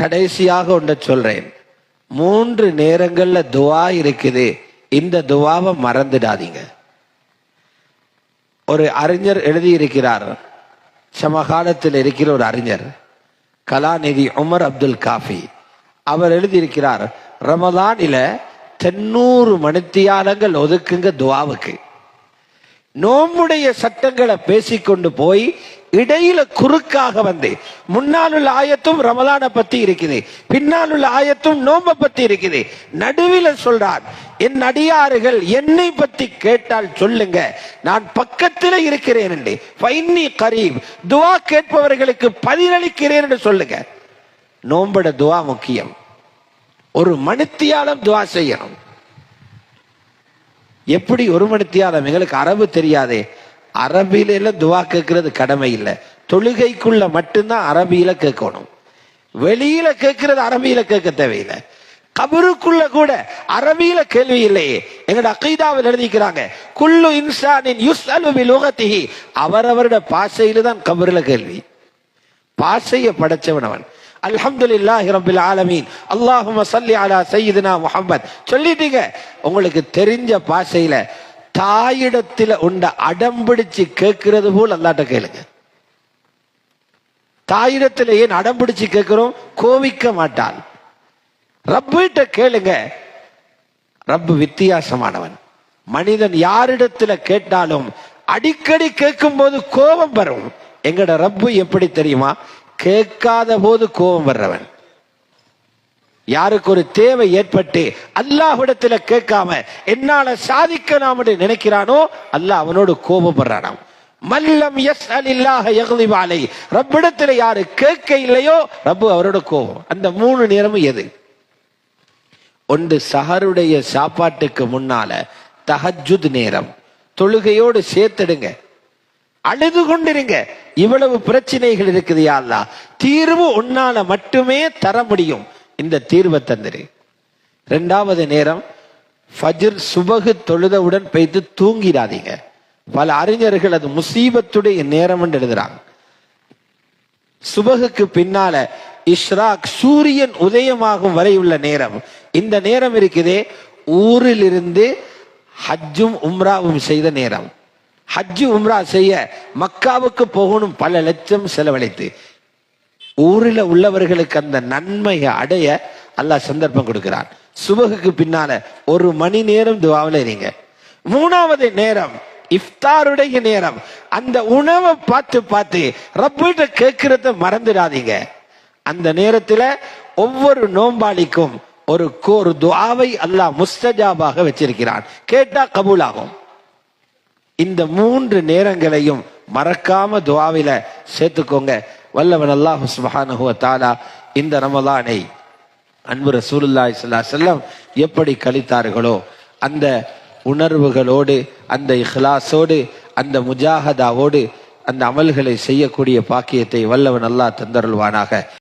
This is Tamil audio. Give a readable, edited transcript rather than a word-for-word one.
கடைசியாக ஒன்று சொல்றேன். 3 நேரங்கள்ல துவா இருக்குது. இந்த துவாவை மறந்துடாதீங்க. ஒரு அறிஞர் எழுதியிருக்கிறார், சமகாலத்தில் இருக்கிற ஒரு அறிஞர், கலாநிதி உமர் அப்துல் காஃபி. அவர் எழுதியிருக்கிறார், ரமலானில 90 மணித்தியாலங்கள் ஒதுக்குங்க துவாவுக்கு. நோம்புடைய சட்டங்களை பேசிக்கொண்டு போய் இடையில குறுக்காக வந்து முன்னால் உள்ள ஆயத்தும் ரமலான பத்தி இருக்குது, பின்னால் உள்ள ஆயத்தும் நோம்ப பத்தி இருக்குது. நடுவில் சொல்றார், என் அடியாறுகள் என்னை பத்தி கேட்டால் சொல்லுங்க, நான் பக்கத்தில் இருக்கிறேன் என்று. ஃபைன்னி கரீப், துவா கேட்பவர்களுக்கு பதிலளிக்கிறேன் என்று சொல்லுங்க. நோம்பட துவா முக்கியம். ஒரு மணித்தியாலம் துவா செய்யணும். எப்படி ஒரு மணித்தியாலம்? எங்களுக்கு அரபு தெரியாதே. அரபியில துவா கேட்கறது கடமை இல்லை. தொழுகைக்குள்ள மட்டும்தான் அரபியில கேட்கணும். வெளியில கேட்கறது அரபியில கேட்க தேவையில்லை. கபருக்குள்ள கூட அரபியில கேள்வி இல்லையே. எங்களோட அகீதாவில் எழுதிக்கிறாங்க, குல்லு இன்சானின் யுஸ்அலு பிலுகத்திஹி, அவரவருடைய பாஷையில தான் கபருல கேள்வி. பாஷையை படைச்சவன் அவன். அல்ஹம்துலில்லாஹி ரப்பில் ஆலமீன், அல்லாஹும்ம ஸல்லி அலா சய்யிதினா முஹம்மத் சொல்லிட்டீங்க. உங்களுக்கு தெரிஞ்ச பாஷையில தாயிடத்துல உண்ட அடம்பிடிச்சு கேட்கிறது போல் அல்லாட்ட கேளுங்க. தாயிடத்துல ஏன் அடம்பிடிச்சு கேட்கிறோம்? கோவிக்க மாட்டான். ரப்பிட்ட கேளுங்க. ரப்பு வித்தியாசமானவன். மனிதன் யாரிடத்துல கேட்டாலும் அடிக்கடி கேட்கும் போது கோபம் வரும். எங்கட ரப்பு எப்படி தெரியுமா? கேட்காத போது கோபம் வர்றவன். யாருக்கு ஒரு தேவை ஏற்பட்டு அல்லாஹ்விடத்துல கேட்காம என்னால சாதிக்கலாம் என்று நினைக்கிறானோ அல்லாஹ் அவனோடு கோபப்படுறானாம். மல்லம் யஸ்அலில்லாஹ யக்லிபு அலைஹி, ரப்பிடத்துல யாரு கேட்க இல்லையோ ரப்பு அவரோட கோபம். அந்த 3 நேரமும் எது? ஒன்று சஹருடைய சாப்பாட்டுக்கு முன்னால தஹஜ்ஜுத் நேரம், தொழுகையோடு சேர்த்துடுங்க. அழுது கொண்டிருங்க, இவ்வளவு பிரச்சனைகள் இருக்குது யா அல்லாஹ், தீர்வு உன்னால மட்டுமே தர முடியும், இந்த தீர்வை தந்துரு. 2வது நேரம் ஃபஜ்ர், சுபஹ் தொழுதவுடன் போய்த்து தூங்கிடாதீங்க. பல அறிஞர்கள் அது முசீபத்துடைய நேரம் என்று எழுதுறாங்க. சுபஹுக்கு பின்னால இஷ்ராக், சூரியன் உதயமாகும் வரை உள்ள நேரம். இந்த நேரம் இருக்குதே, ஊரில் இருந்து ஹஜ்ஜும் உம்ராவும் செய்த நேரம். ஹஜ்ஜு உம்ரா செய்ய மக்காவுக்கு போகணும், பல லட்சம் செலவழித்து. ஊரில் உள்ளவர்களுக்கு அந்த நன்மையை அடைய அல்லாஹ் சந்தர்ப்பம் கொடுக்கிறான். சுபகுக்கு பின்னால 1 மணி நேரம் துவாவில் இருங்க. 3வது நேரம் இஃப்தாருடைய நேரம். அந்த உணவை பார்த்து பார்த்து ரப்பிட்ட கேட்கிறத மறந்துடாதீங்க. அந்த நேரத்தில் ஒவ்வொரு நோம்பாளிக்கும் ஒரு துஆவை அல்லாஹ் முஸ்தஜாபாக வச்சிருக்கிறான். கேட்டா கபூலாகும். இந்த 3 நேரங்களையும் மறக்காம துஆவில சேர்த்துக்கோங்க. வல்லவன் அல்லாஹ் சுப்ஹானஹு வ தஆலா இந்த ரமலானை அன்பு ரசூலுல்லாஹி ஸல்லல்லாஹு அலைஹி வஸல்லம் எப்படி கழித்தார்களோ அந்த உணர்வுகளோடு, அந்த இஹ்லாஸோடு, அந்த முஜாஹதாவோடு அந்த அமல்களை செய்யக்கூடிய பாக்கியத்தை வல்லவன் அல்லாஹ் தந்தருள்வானாக.